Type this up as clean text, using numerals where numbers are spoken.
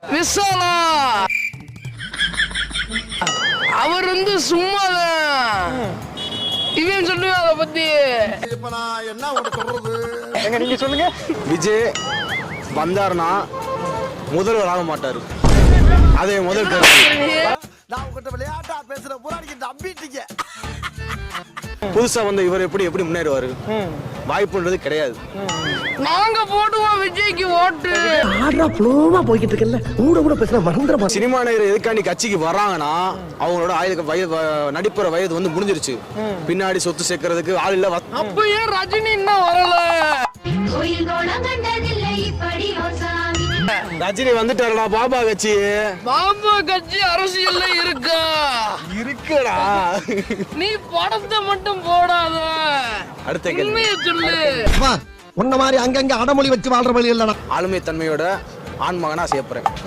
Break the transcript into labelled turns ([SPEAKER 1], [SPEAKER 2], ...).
[SPEAKER 1] விசாலா அவர் வந்து சும்மாதான் இவன் சொல்லுங்க அதை பத்தி.
[SPEAKER 2] இப்ப நான் என்ன உனக்கு சொல்றது?
[SPEAKER 3] எங்க நீங்க சொல்லுங்க.
[SPEAKER 4] விஜய் வந்தாருன்னா முதல்வர் ஆக மாட்டாரு. அதே முதல்
[SPEAKER 2] நான் உங்ககிட்ட விளையாட்டா பேசுற புறாடிக்கு நம்பிட்டீங்க.
[SPEAKER 4] புதுசா வந்த இவர் எப்படி முன்னேறுவாரு? வாய்ப்புன்றது கிடையாது.
[SPEAKER 1] நாங்க போடுவோம் விஜய்க்கு ஓட்டு.
[SPEAKER 5] ஆடுறா ஃப்ளோவா போய்கிட்டு இருக்கல, கூட பேசினா மறந்துட.
[SPEAKER 4] சினிமா நடிகர் எதுக்காண்டி கட்சிக்கு வர்றாங்கன்னா அவங்களோட நடிப்புற வயது வந்து முடிஞ்சிருச்சு. பின்னாடி சொத்து சேர்க்கறதுக்கு ஆள் இல்ல.
[SPEAKER 1] அப்ப ஏன் ரஜினி இன்னும் வரல?
[SPEAKER 4] ரஜினி வந்துட்டாருடா பாபா கட்சி.
[SPEAKER 1] பாபா கட்சி அரசியல்ல இருக்கா?
[SPEAKER 4] இருக்குடா.
[SPEAKER 1] நீ படத்தை மட்டும் போடாத,
[SPEAKER 4] அடுத்த கேள்வி.
[SPEAKER 1] உண்மையை சொல்லு.
[SPEAKER 5] உன்ன மாதிரி அங்கங்க அடமொழி வச்சு வாழ்ற வழி இல்லடா.
[SPEAKER 4] ஆளுமை தன்மையோட ஆண்மகனா செய்யப்படுறேன்.